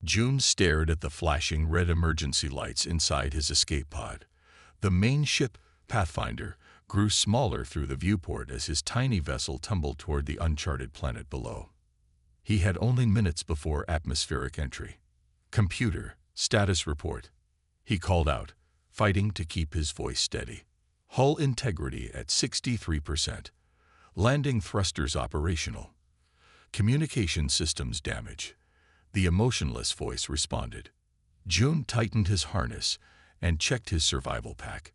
June stared at the flashing red emergency lights inside his escape pod. The main ship, Pathfinder, grew smaller through the viewport as his tiny vessel tumbled toward the uncharted planet below. He had only minutes before atmospheric entry. "Computer, status report," he called out, fighting to keep his voice steady. "Hull integrity at 63%. Landing thrusters operational. Communication systems damage." The emotionless voice responded. June tightened his harness and checked his survival pack.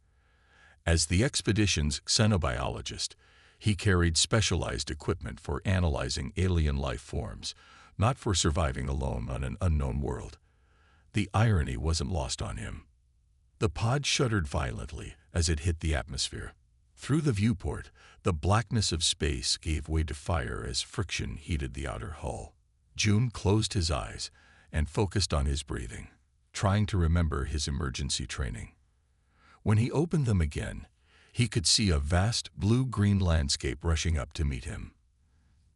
As the expedition's xenobiologist, he carried specialized equipment for analyzing alien life forms, not for surviving alone on an unknown world. The irony wasn't lost on him. The pod shuddered violently as it hit the atmosphere. Through the viewport, the blackness of space gave way to fire as friction heated the outer hull. June closed his eyes and focused on his breathing, trying to remember his emergency training. When he opened them again, he could see a vast blue-green landscape rushing up to meet him.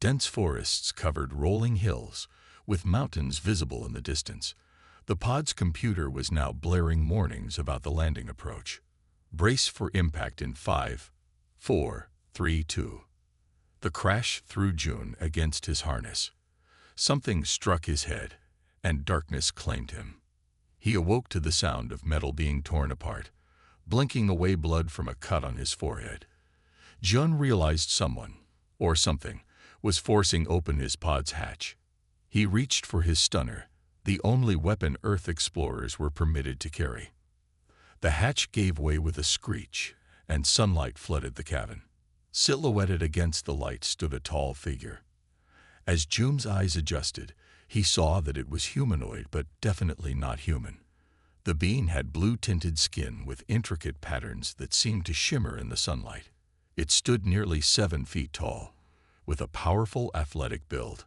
Dense forests covered rolling hills, with mountains visible in the distance. The pod's computer was now blaring warnings about the landing approach. "Brace for impact in 5, 4, 3, 2. The crash threw June against his harness. Something struck his head, and darkness claimed him. He awoke to the sound of metal being torn apart, blinking away blood from a cut on his forehead. June realized someone, or something, was forcing open his pod's hatch. He reached for his stunner, the only weapon Earth explorers were permitted to carry. The hatch gave way with a screech, and sunlight flooded the cabin. Silhouetted against the light stood a tall figure. As June's eyes adjusted, he saw that it was humanoid but definitely not human. The being had blue-tinted skin with intricate patterns that seemed to shimmer in the sunlight. It stood nearly 7 feet tall, with a powerful athletic build.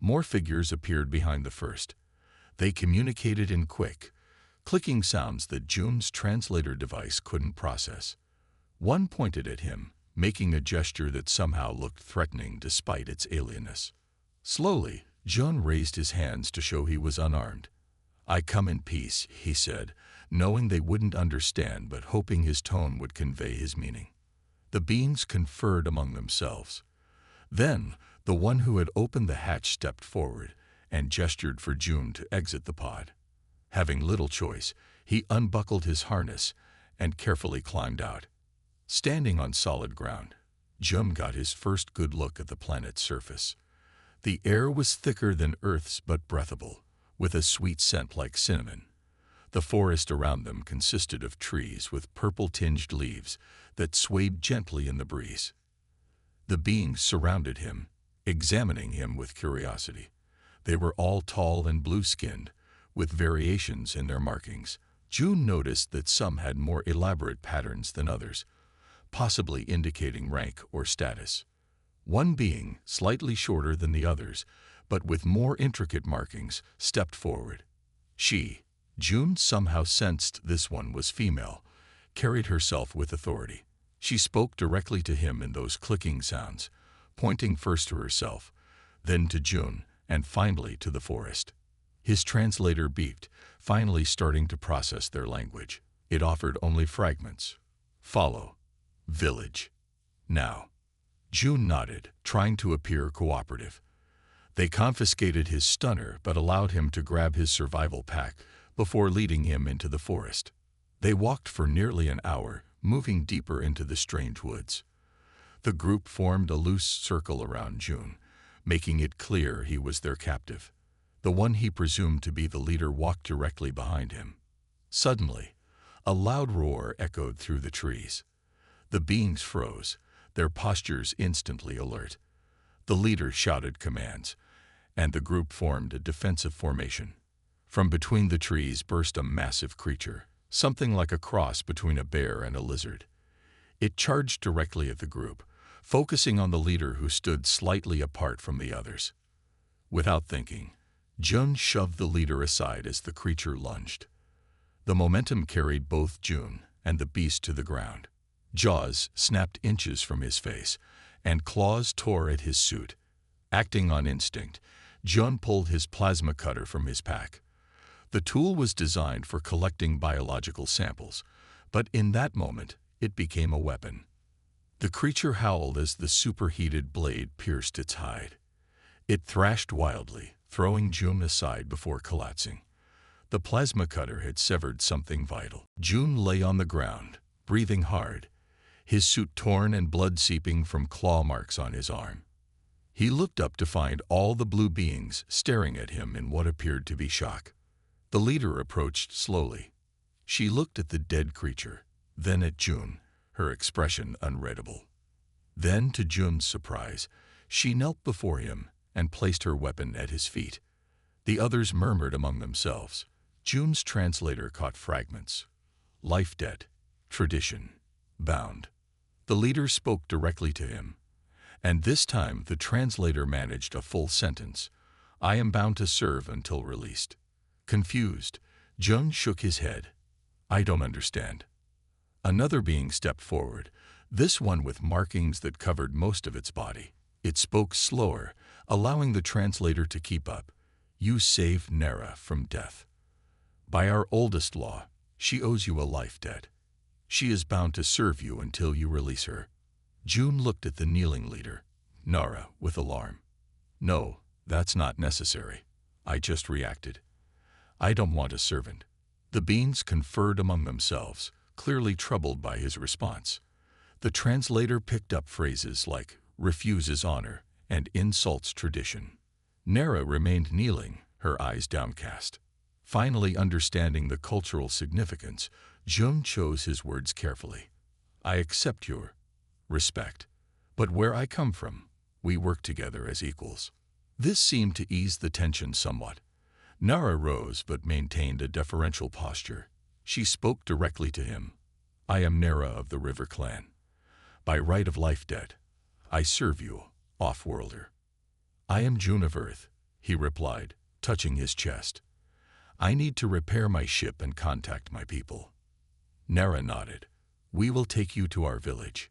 More figures appeared behind the first. They communicated in quick, clicking sounds that June's translator device couldn't process. One pointed at him, making a gesture that somehow looked threatening despite its alienness. Slowly, June raised his hands to show he was unarmed. "I come in peace," he said, knowing they wouldn't understand but hoping his tone would convey his meaning. The beings conferred among themselves. Then, the one who had opened the hatch stepped forward and gestured for June to exit the pod. Having little choice, he unbuckled his harness and carefully climbed out. Standing on solid ground, June got his first good look at the planet's surface. The air was thicker than Earth's but breathable, with a sweet scent like cinnamon. The forest around them consisted of trees with purple-tinged leaves that swayed gently in the breeze. The beings surrounded him, examining him with curiosity. They were all tall and blue-skinned, with variations in their markings. June noticed that some had more elaborate patterns than others, possibly indicating rank or status. One being, slightly shorter than the others, but with more intricate markings, stepped forward. June somehow sensed this one was female, carried herself with authority. She spoke directly to him in those clicking sounds, pointing first to herself, then to June, and finally to the forest. His translator beeped, finally starting to process their language. It offered only fragments. "Follow. Village. Now." June nodded, trying to appear cooperative. They confiscated his stunner but allowed him to grab his survival pack before leading him into the forest. They walked for nearly an hour, moving deeper into the strange woods. The group formed a loose circle around June, making it clear he was their captive. The one he presumed to be the leader walked directly behind him. Suddenly, a loud roar echoed through the trees. The beings froze, their postures instantly alert. The leader shouted commands, and the group formed a defensive formation. From between the trees burst a massive creature, something like a cross between a bear and a lizard. It charged directly at the group, focusing on the leader who stood slightly apart from the others. Without thinking, June shoved the leader aside as the creature lunged. The momentum carried both June and the beast to the ground. Jaws snapped inches from his face, and claws tore at his suit. Acting on instinct, June pulled his plasma cutter from his pack. The tool was designed for collecting biological samples, but in that moment, it became a weapon. The creature howled as the superheated blade pierced its hide. It thrashed wildly, throwing June aside before collapsing. The plasma cutter had severed something vital. June lay on the ground, breathing hard, his suit torn and blood seeping from claw marks on his arm. He looked up to find all the blue beings staring at him in what appeared to be shock. The leader approached slowly. She looked at the dead creature, then at June, her expression unreadable. Then, to June's surprise, she knelt before him and placed her weapon at his feet. The others murmured among themselves. June's translator caught fragments. Life debt, tradition, bound. The leader spoke directly to him, and this time the translator managed a full sentence. I am bound to serve until released. Confused, June shook his head. I don't understand. Another being stepped forward, this one with markings that covered most of its body. It spoke slower, allowing the translator to keep up. You saved Nera from death. By our oldest law, she owes you a life debt. She is bound to serve you until you release her. June looked at the kneeling leader, Nara, with alarm. No, that's not necessary. I just reacted. I don't want a servant. The beings conferred among themselves, clearly troubled by his response. The translator picked up phrases like refuses honor and insults tradition. Nera remained kneeling, her eyes downcast. Finally understanding the cultural significance, June chose his words carefully. I accept your respect, but where I come from, we work together as equals. This seemed to ease the tension somewhat. Nara rose but maintained a deferential posture. She spoke directly to him. I am Nara of the River Clan. By right of life debt, I serve you, off-worlder. I am June of Earth, he replied, touching his chest. I need to repair my ship and contact my people. Nara nodded. We will take you to our village.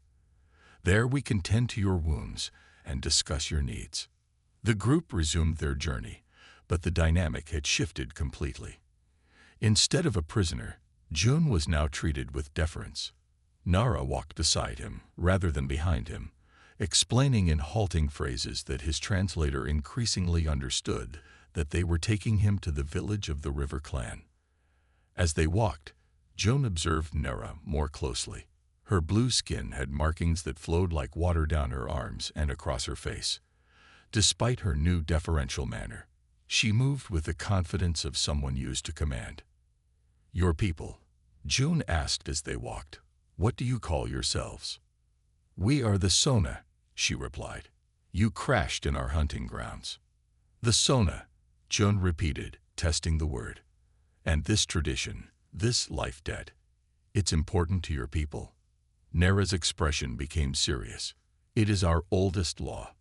There we can tend to your wounds and discuss your needs. The group resumed their journey, but the dynamic had shifted completely. Instead of a prisoner, June was now treated with deference. Nara walked beside him, rather than behind him, explaining in halting phrases that his translator increasingly understood that they were taking him to the village of the River Clan. As they walked, June observed Nara more closely. Her blue skin had markings that flowed like water down her arms and across her face. Despite her new deferential manner, she moved with the confidence of someone used to command. Your people, June asked as they walked, what do you call yourselves? We are the Sona, she replied. You crashed in our hunting grounds. The Sona, June repeated, testing the word. And this tradition, this life debt, it's important to your people. Nara's expression became serious. It is our oldest law.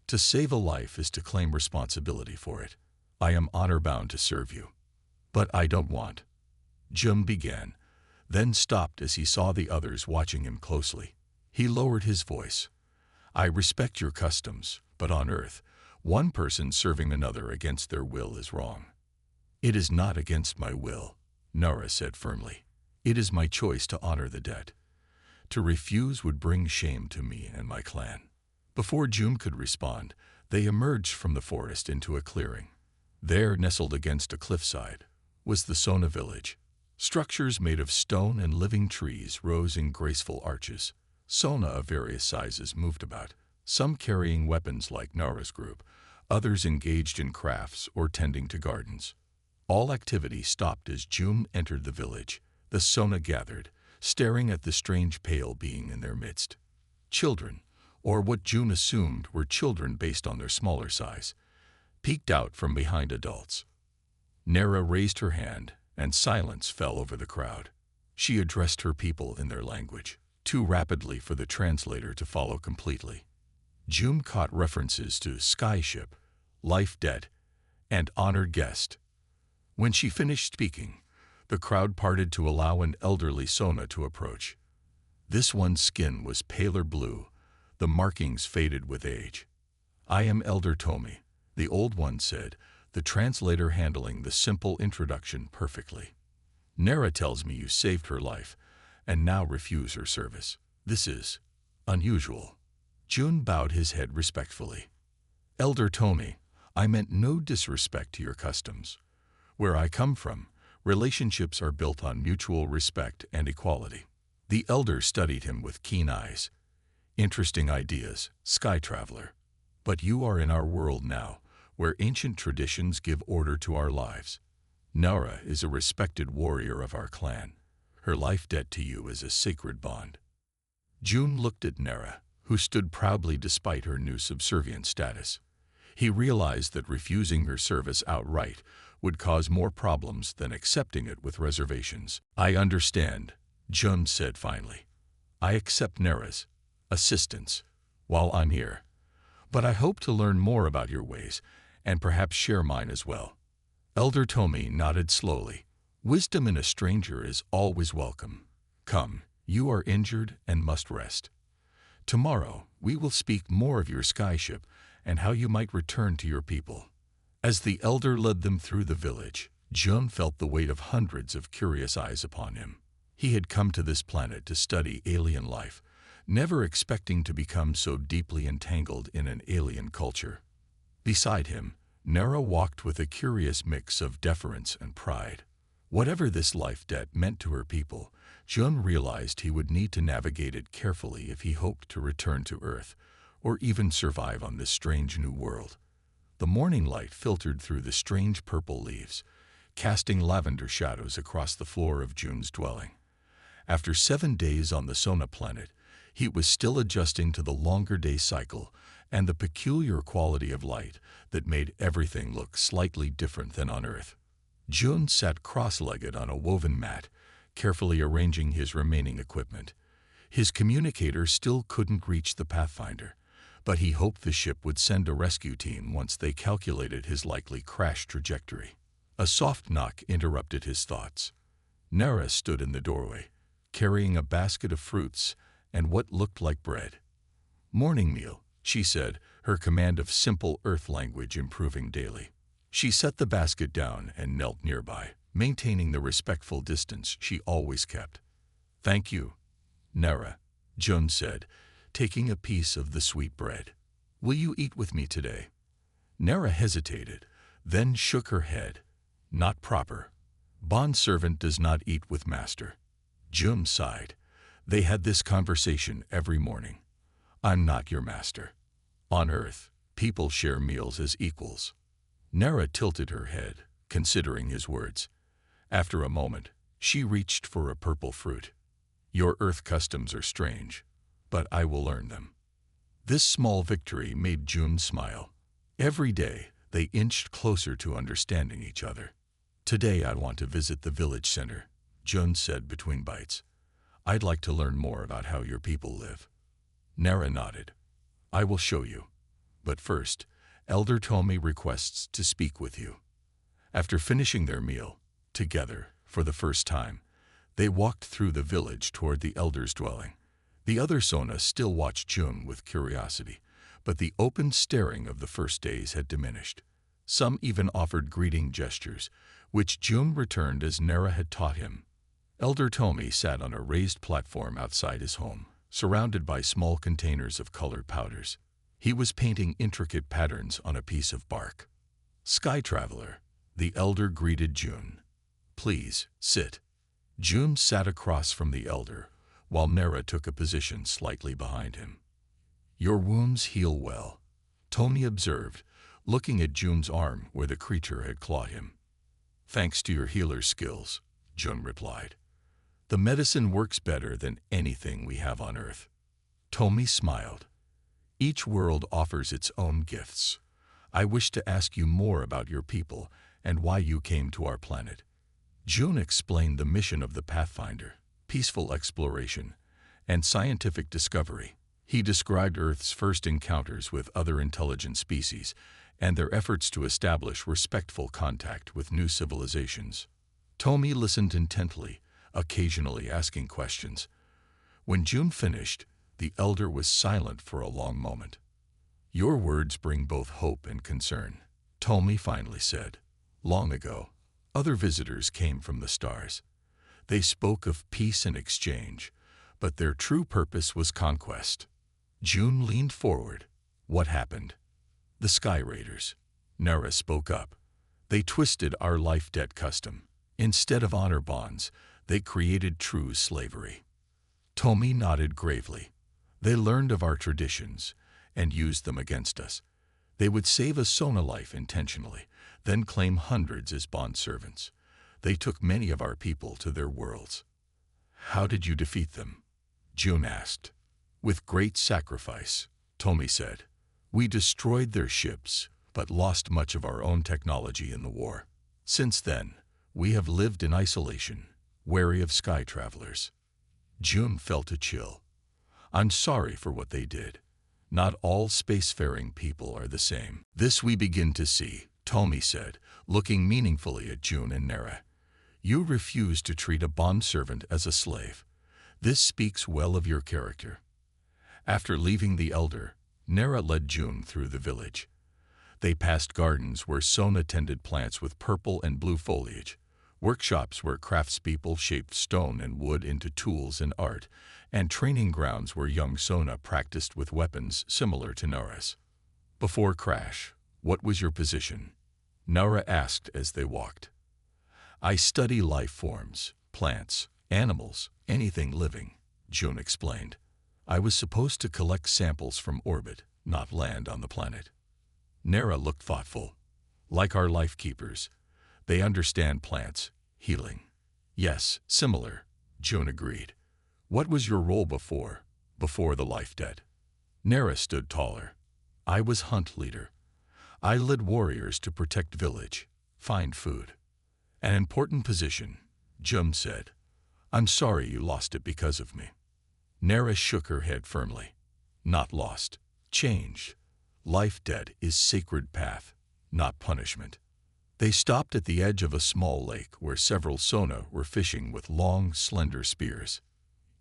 To save a life is to claim responsibility for it. I am honor-bound to serve you. But I don't want. Jum began, then stopped as he saw the others watching him closely. He lowered his voice. I respect your customs, but on Earth, one person serving another against their will is wrong. It is not against my will, Nara said firmly. It is my choice to honor the debt. To refuse would bring shame to me and my clan. Before June could respond, they emerged from the forest into a clearing. There, nestled against a cliffside, was the Sona village. Structures made of stone and living trees rose in graceful arches. Sona of various sizes moved about, some carrying weapons like Nara's group, others engaged in crafts or tending to gardens. All activity stopped as June entered the village. The Sona gathered, staring at the strange pale being in their midst. Children, or what June assumed were children based on their smaller size, peeked out from behind adults. Nara raised her hand, and silence fell over the crowd. She addressed her people in their language, too rapidly for the translator to follow completely. June caught references to skyship, life debt, and honored guest. When she finished speaking, the crowd parted to allow an elderly Sona to approach. This one's skin was paler blue, the markings faded with age. I am Elder Tomi, the old one said, the translator handling the simple introduction perfectly. Nera tells me you saved her life, and now refuse her service. This is unusual. Jun bowed his head respectfully. Elder Tomi, I meant no disrespect to your customs. Where I come from, relationships are built on mutual respect and equality. The elder studied him with keen eyes. Interesting ideas, sky traveler. But you are in our world now, where ancient traditions give order to our lives. Nara is a respected warrior of our clan. Her life debt to you is a sacred bond. Jun looked at Nara, who stood proudly despite her new subservient status. He realized that refusing her service outright would cause more problems than accepting it with reservations. I understand, Jun said finally. I accept Nara's assistance while I'm here. But I hope to learn more about your ways and perhaps share mine as well. Elder Tomi nodded slowly. Wisdom in a stranger is always welcome. Come, you are injured and must rest. Tomorrow, we will speak more of your skyship and how you might return to your people. As the elder led them through the village, Jun felt the weight of hundreds of curious eyes upon him. He had come to this planet to study alien life, never expecting to become so deeply entangled in an alien culture. Beside him, Nara walked with a curious mix of deference and pride. Whatever this life debt meant to her people, Jun realized he would need to navigate it carefully if he hoped to return to Earth, or even survive on this strange new world. The morning light filtered through the strange purple leaves, casting lavender shadows across the floor of Jun's dwelling. After 7 days on the Sona planet, he was still adjusting to the longer day cycle and the peculiar quality of light that made everything look slightly different than on Earth. Jun sat cross-legged on a woven mat, carefully arranging his remaining equipment. His communicator still couldn't reach the Pathfinder, but he hoped the ship would send a rescue team once they calculated his likely crash trajectory. A soft knock interrupted his thoughts. Nara stood in the doorway, carrying a basket of fruits and what looked like bread. Morning meal, she said, her command of simple Earth language improving daily. She set the basket down and knelt nearby, maintaining the respectful distance she always kept. Thank you, Nara, Jun said, taking a piece of the sweet bread. Will you eat with me today? Nara hesitated, then shook her head. Not proper. Bond servant does not eat with master. Jun sighed. They had this conversation every morning. I'm not your master. On Earth, people share meals as equals. Nara tilted her head, considering his words. After a moment, she reached for a purple fruit. Your Earth customs are strange, but I will learn them. This small victory made Jun smile. Every day, they inched closer to understanding each other. Today I want to visit the village center, Jun said between bites. I'd like to learn more about how your people live. Nara nodded. I will show you. But first, Elder Tomi requests to speak with you. After finishing their meal, together, for the first time, they walked through the village toward the elder's dwelling. The other Sona still watched Jun with curiosity, but the open staring of the first days had diminished. Some even offered greeting gestures, which Jun returned as Nara had taught him. Elder Tomi sat on a raised platform outside his home, surrounded by small containers of colored powders. He was painting intricate patterns on a piece of bark. Sky Traveler, the elder greeted Jun. Please, sit. Jun sat across from the elder, while Nara took a position slightly behind him. Your wounds heal well, Tomi observed, looking at Jun's arm where the creature had clawed him. Thanks to your healer's skills, Jun replied. The medicine works better than anything we have on Earth. Tomi smiled. Each world offers its own gifts. I wish to ask you more about your people and why you came to our planet. Jun explained the mission of the Pathfinder, peaceful exploration, and scientific discovery. He described Earth's first encounters with other intelligent species and their efforts to establish respectful contact with new civilizations. Tomi listened intently, occasionally asking questions. When Jun finished, the elder was silent for a long moment. Your words bring both hope and concern. Tomi finally said. Long ago, other visitors came from the stars. They spoke of peace and exchange, but their true purpose was conquest. June leaned forward. What happened? The Sky Raiders. Nara spoke up. They twisted our life debt custom. Instead of honor bonds, they created true slavery. Tomi nodded gravely. They learned of our traditions and used them against us. They would save a Sona life intentionally, then claim hundreds as bondservants. They took many of our people to their worlds. How did you defeat them? June asked. With great sacrifice, Tomi said. We destroyed their ships, but lost much of our own technology in the war. Since then, we have lived in isolation, wary of sky travelers. June felt a chill. I'm sorry for what they did. Not all spacefaring people are the same. This we begin to see, Tomi said, looking meaningfully at June and Nara. You refuse to treat a bondservant as a slave. This speaks well of your character. After leaving the Elder, Nara led June through the village. They passed gardens where Sona tended plants with purple and blue foliage, workshops where craftspeople shaped stone and wood into tools and art, and training grounds where young Sona practiced with weapons similar to Nara's. Before crash, what was your position? Nara asked as they walked. I study life forms, plants, animals, anything living, June explained. I was supposed to collect samples from orbit, not land on the planet. Nara looked thoughtful. Like our life keepers, they understand plants, healing. Yes, similar, June agreed. What was your role before the life debt? Nara stood taller. I was hunt leader. I led warriors to protect village, find food. An important position, June said. I'm sorry you lost it because of me. Nara shook her head firmly. Not lost, changed. Life debt is sacred path, not punishment. They stopped at the edge of a small lake where several Sona were fishing with long, slender spears.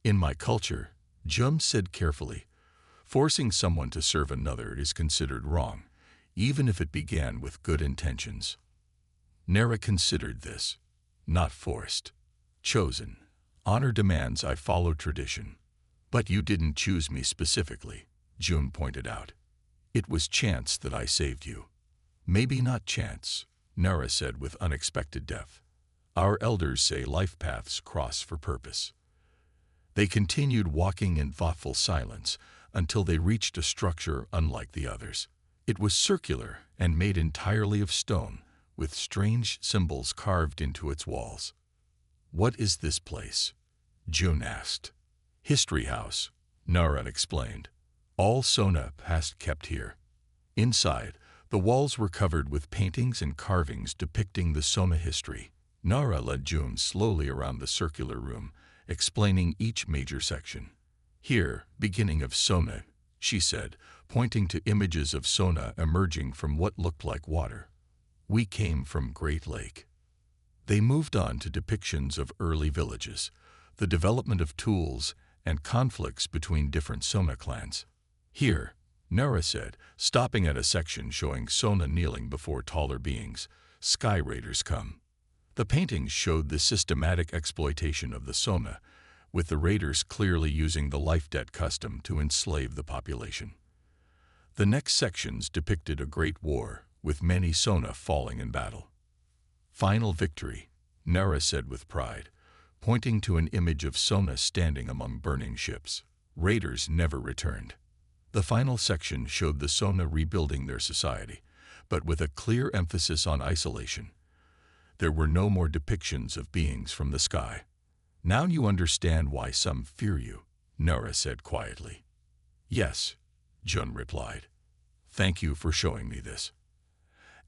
In my culture, Jum said carefully, forcing someone to serve another is considered wrong, even if it began with good intentions. Nara considered this. Not forced. Chosen. Honor demands I follow tradition. But you didn't choose me specifically, June pointed out. It was chance that I saved you. Maybe not chance, Nara said with unexpected depth. Our elders say life paths cross for purpose. They continued walking in thoughtful silence until they reached a structure unlike the others. It was circular and made entirely of stone, with strange symbols carved into its walls. What is this place? June asked. History House, Nara explained. All Sona past kept here. Inside, the walls were covered with paintings and carvings depicting the Sona history. Nara led June slowly around the circular room, explaining each major section. Here, beginning of Sona, she said, pointing to images of Sona emerging from what looked like water. We came from Great Lake. They moved on to depictions of early villages, the development of tools, and conflicts between different Sona clans. Here, Nara said, stopping at a section showing Sona kneeling before taller beings, Sky Raiders come. The paintings showed the systematic exploitation of the Sona, with the raiders clearly using the life debt custom to enslave the population. The next sections depicted a great war, with many Sona falling in battle. Final victory, Nara said with pride, pointing to an image of Sona standing among burning ships. Raiders never returned. The final section showed the Sona rebuilding their society, but with a clear emphasis on isolation. There were no more depictions of beings from the sky. Now you understand why some fear you, Nara said quietly. Yes, Jun replied. Thank you for showing me this.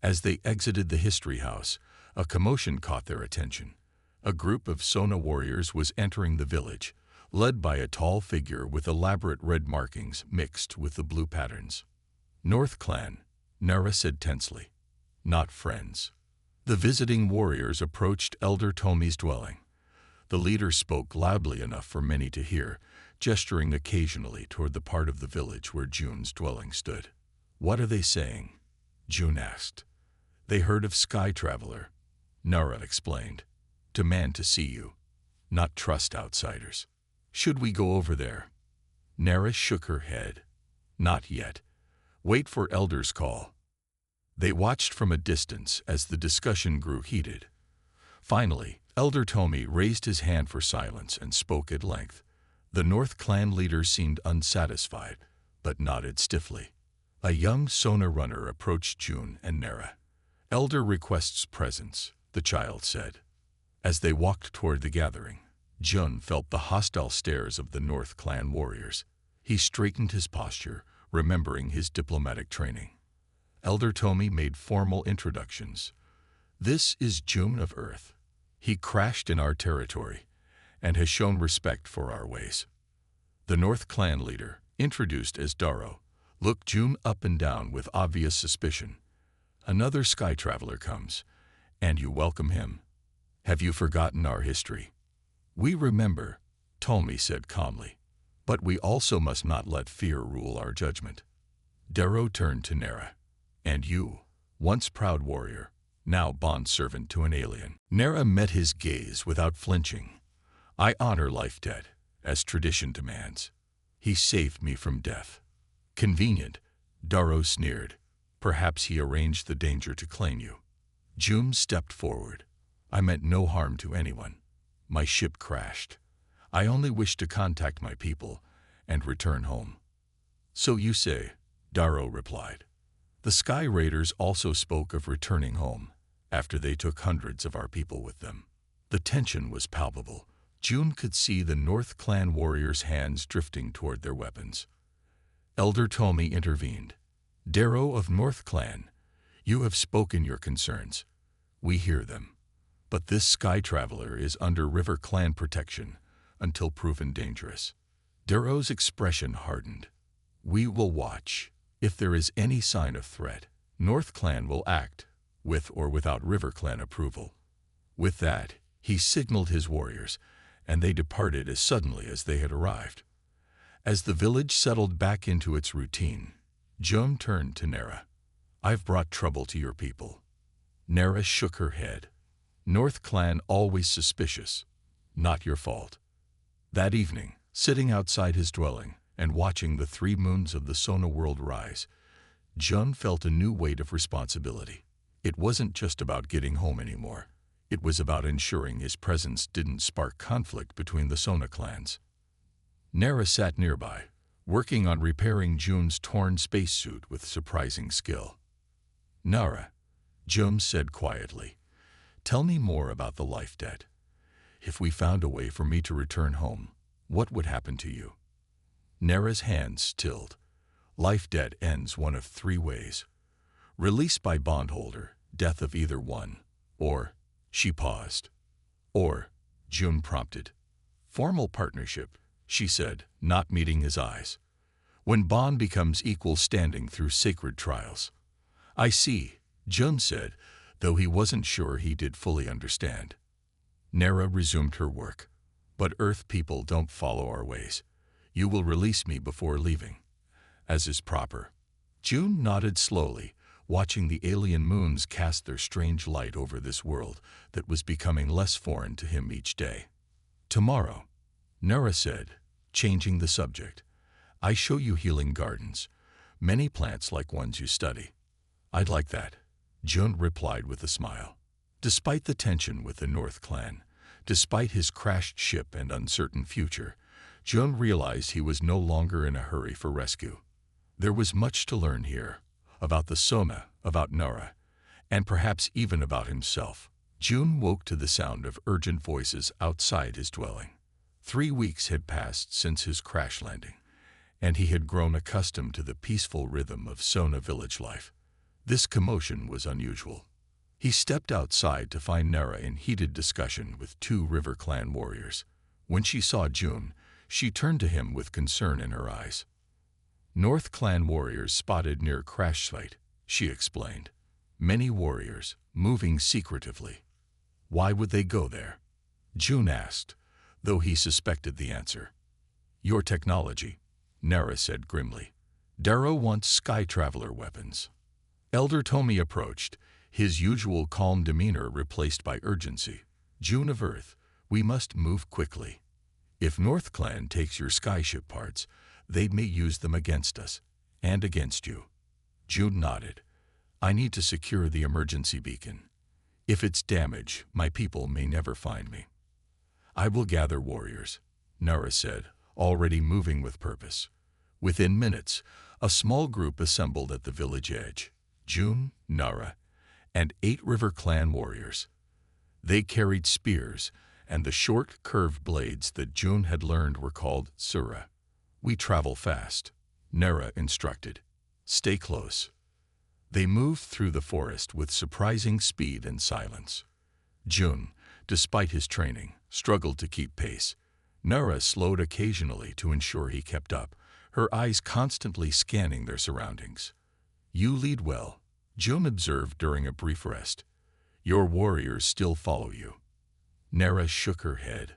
As they exited the history house, a commotion caught their attention. A group of Sona warriors was entering the village, led by a tall figure with elaborate red markings mixed with the blue patterns. North Clan, Nara said tensely. Not friends. The visiting warriors approached Elder Tomi's dwelling. The leader spoke loudly enough for many to hear, gesturing occasionally toward the part of the village where June's dwelling stood. What are they saying? June asked. They heard of Sky Traveler, Nara explained. Demand to see you, not trust outsiders. Should we go over there? Nara shook her head. Not yet. Wait for Elder's call. They watched from a distance as the discussion grew heated. Finally, Elder Tomi raised his hand for silence and spoke at length. The North Clan leader seemed unsatisfied, but nodded stiffly. A young Sona runner approached June and Nara. Elder requests presence, the child said. As they walked toward the gathering, Jun felt the hostile stares of the North Clan warriors. He straightened his posture, remembering his diplomatic training. Elder Tomi made formal introductions. This is June of Earth. He crashed in our territory and has shown respect for our ways. The North Clan leader, introduced as Daro, looked June up and down with obvious suspicion. Another Sky Traveler comes, and you welcome him. Have you forgotten our history? We remember, Tomi said calmly, but we also must not let fear rule our judgment. Daro turned to Nara. And you, once proud warrior, now bondservant to an alien. Nara met his gaze without flinching. I honor life debt, as tradition demands. He saved me from death. Convenient, Daro sneered. Perhaps he arranged the danger to claim you. June stepped forward. I meant no harm to anyone. My ship crashed. I only wish to contact my people and return home. So you say, Daro replied. The Sky Raiders also spoke of returning home, after they took hundreds of our people with them. The tension was palpable. June could see the North Clan warriors' hands drifting toward their weapons. Elder Tomi intervened. Daro of North Clan, you have spoken your concerns. We hear them. But this Sky Traveler is under River Clan protection until proven dangerous. Daro's expression hardened. We will watch. If there is any sign of threat, North Clan will act, with or without River Clan approval. With that, he signaled his warriors, and they departed as suddenly as they had arrived. As the village settled back into its routine, June turned to Nara. I've brought trouble to your people. Nara shook her head. North Clan always suspicious. Not your fault. That evening, sitting outside his dwelling and watching the 3 moons of the Sona world rise, Jun felt a new weight of responsibility. It wasn't just about getting home anymore. It was about ensuring his presence didn't spark conflict between the Sona clans. Nara sat nearby, working on repairing Jun's torn spacesuit with surprising skill. Nara, Jun said quietly, tell me more about the life debt. If we found a way for me to return home, what would happen to you? Nara's hands stilled. Life debt ends one of 3 ways. Release by bondholder, death of either one, or, she paused. Or, June prompted. Formal partnership, she said, not meeting his eyes. When bond becomes equal standing through sacred trials. I see, June said, though he wasn't sure he did fully understand. Nara resumed her work. But Earth people don't follow our ways. You will release me before leaving, as is proper. June nodded slowly, watching the alien moons cast their strange light over this world that was becoming less foreign to him each day. Tomorrow, Nara said, changing the subject, I show you healing gardens, many plants like ones you study. I'd like that, June replied with a smile. Despite the tension with the North Clan, despite his crashed ship and uncertain future, Jun realized he was no longer in a hurry for rescue. There was much to learn here, about the Sona, about Nara, and perhaps even about himself. Jun woke to the sound of urgent voices outside his dwelling. 3 weeks had passed since his crash landing, and he had grown accustomed to the peaceful rhythm of Sona village life. This commotion was unusual. He stepped outside to find Nara in heated discussion with 2 River Clan warriors. When she saw June, she turned to him with concern in her eyes. North Clan warriors spotted near crash site, she explained. Many warriors, moving secretively. Why would they go there? June asked, though he suspected the answer. Your technology, Nara said grimly. Daro wants Sky Traveler weapons. Elder Tomi approached, his usual calm demeanor replaced by urgency. June of Earth, we must move quickly. If North Clan takes your skyship parts, they may use them against us, and against you. June nodded. I need to secure the emergency beacon. If it's damaged, my people may never find me. I will gather warriors, Nara said, already moving with purpose. Within minutes, a small group assembled at the village edge. June, Nara, and 8 River Clan warriors. They carried spears, and the short, curved blades that June had learned were called sura. We travel fast, Nara instructed. Stay close. They moved through the forest with surprising speed and silence. June, despite his training, struggled to keep pace. Nara slowed occasionally to ensure he kept up, her eyes constantly scanning their surroundings. You lead well, June observed during a brief rest. Your warriors still follow you. Nara shook her head.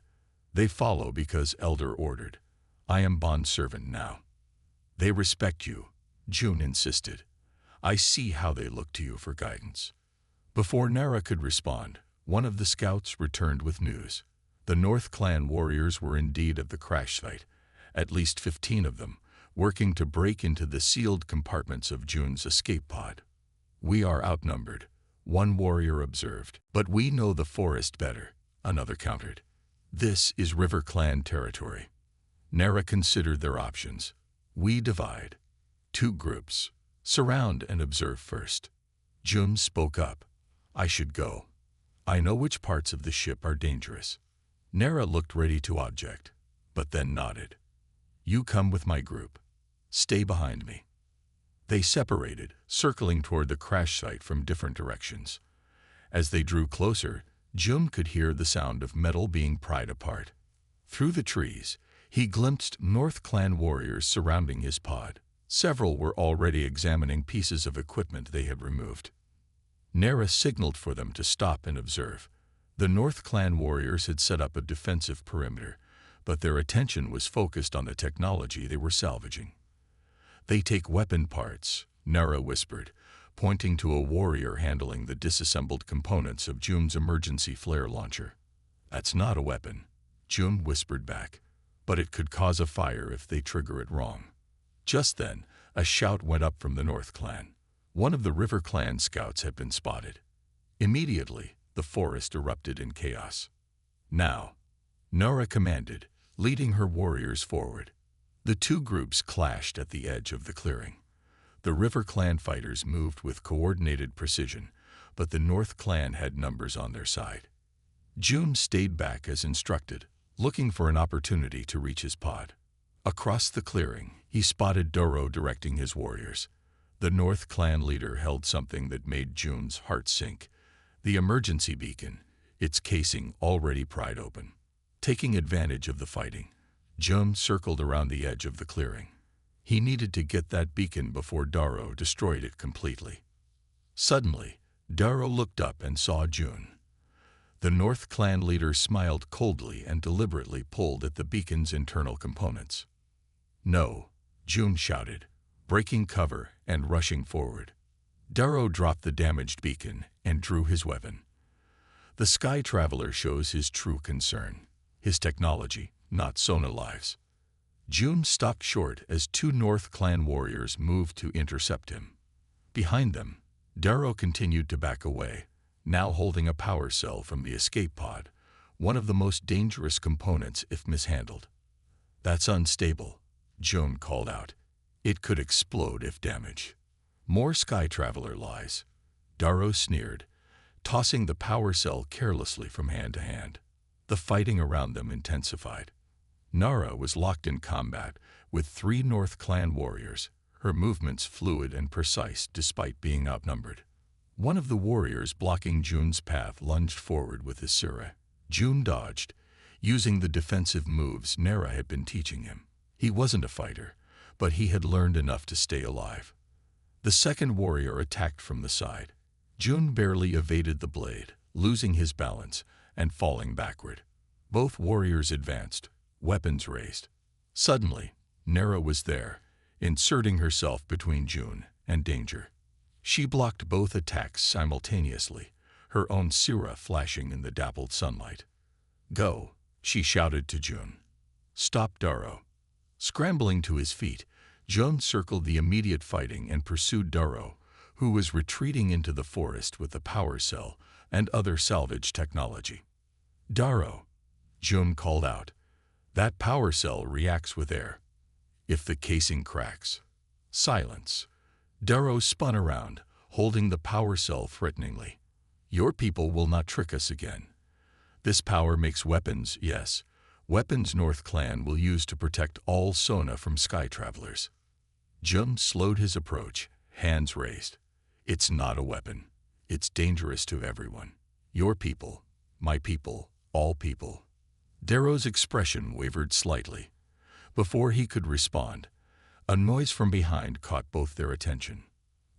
They follow because Elder ordered. I am bondservant now. They respect you, June insisted. I see how they look to you for guidance. Before Nara could respond, one of the scouts returned with news. The North Clan warriors were indeed at the crash site, at least 15 of them, working to break into the sealed compartments of June's escape pod. We are outnumbered, one warrior observed. But we know the forest better, another countered. This is River Clan territory. Nara considered their options. We divide. 2 groups. Surround and observe first. June spoke up. I should go. I know which parts of the ship are dangerous. Nara looked ready to object, but then nodded. You come with my group. Stay behind me. They separated, circling toward the crash site from different directions. As they drew closer, June could hear the sound of metal being pried apart. Through the trees, he glimpsed North Clan warriors surrounding his pod. Several were already examining pieces of equipment they had removed. Nara signaled for them to stop and observe. The North Clan warriors had set up a defensive perimeter, but their attention was focused on the technology they were salvaging. They take weapon parts, Nara whispered, pointing to a warrior handling the disassembled components of June's emergency flare launcher. That's not a weapon, June whispered back, but it could cause a fire if they trigger it wrong. Just then, a shout went up from the North Clan. One of the River Clan scouts had been spotted. Immediately, the forest erupted in chaos. Now, Nara commanded, leading her warriors forward. The 2 groups clashed at the edge of the clearing. The River Clan fighters moved with coordinated precision, but the North Clan had numbers on their side. June stayed back as instructed, looking for an opportunity to reach his pod. Across the clearing, he spotted Doro directing his warriors. The North Clan leader held something that made June's heart sink. The emergency beacon, its casing already pried open. Taking advantage of the fighting, June circled around the edge of the clearing. He needed to get that beacon before Daro destroyed it completely. Suddenly, Daro looked up and saw June. The North Clan leader smiled coldly and deliberately pulled at the beacon's internal components. No, June shouted, breaking cover and rushing forward. Daro dropped the damaged beacon and drew his weapon. The Sky Traveler shows his true concern, his technology, not Sona lives. June stopped short as 2 North Clan warriors moved to intercept him. Behind them, Daro continued to back away, now holding a power cell from the escape pod, one of the most dangerous components if mishandled. That's unstable, June called out. It could explode if damaged. More Sky Traveler lies, Daro sneered, tossing the power cell carelessly from hand to hand. The fighting around them intensified. Nara was locked in combat with 3 North Clan warriors, her movements fluid and precise despite being outnumbered. One of the warriors blocking June's path lunged forward with his sura. June dodged, using the defensive moves Nara had been teaching him. He wasn't a fighter, but he had learned enough to stay alive. The second warrior attacked from the side. June barely evaded the blade, losing his balance and falling backward. Both warriors advanced, weapons raised. Suddenly, Nara was there, inserting herself between June and danger. She blocked both attacks simultaneously, her own Sira flashing in the dappled sunlight. "Go," she shouted to June. "Stop Darrow." Scrambling to his feet, June circled the immediate fighting and pursued Darrow, who was retreating into the forest with the power cell and other salvage technology. "Darrow," June called out. "That power cell reacts with air. If the casing cracks—" Silence. Darrow spun around, holding the power cell threateningly. "Your people will not trick us again. This power makes weapons, yes. Weapons North Clan will use to protect all Sona from sky travelers." Jun slowed his approach, hands raised. "It's not a weapon. It's dangerous to everyone. Your people, my people, all people." Darrow's expression wavered slightly. Before he could respond, a noise from behind caught both their attention.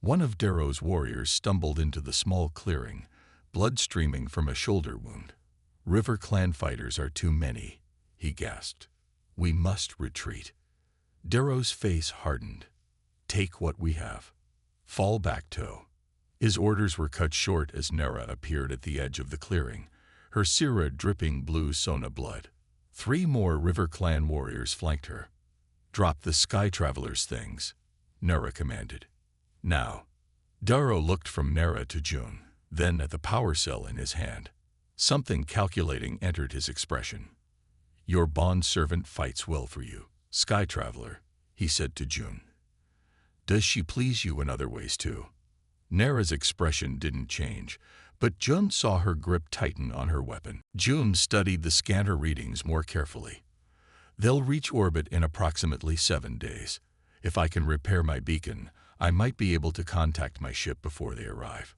One of Darrow's warriors stumbled into the small clearing, blood streaming from a shoulder wound. "River Clan fighters are too many," he gasped. "We must retreat." Darrow's face hardened. "Take what we have. Fall back, Toe." His orders were cut short as Nera appeared at the edge of the clearing, her Sira dripping blue Sona blood. 3 more River Clan warriors flanked her. "Drop the Sky Traveler's things," Nera commanded. "Now." Darrow looked from Nera to June, then at the power cell in his hand. Something calculating entered his expression. "Your bond servant fights well for you, Sky Traveler," he said to June. "Does she please you in other ways too?" Nera's expression didn't change, but June saw her grip tighten on her weapon. June studied the scanner readings more carefully. "They'll reach orbit in approximately 7 days. If I can repair my beacon, I might be able to contact my ship before they arrive."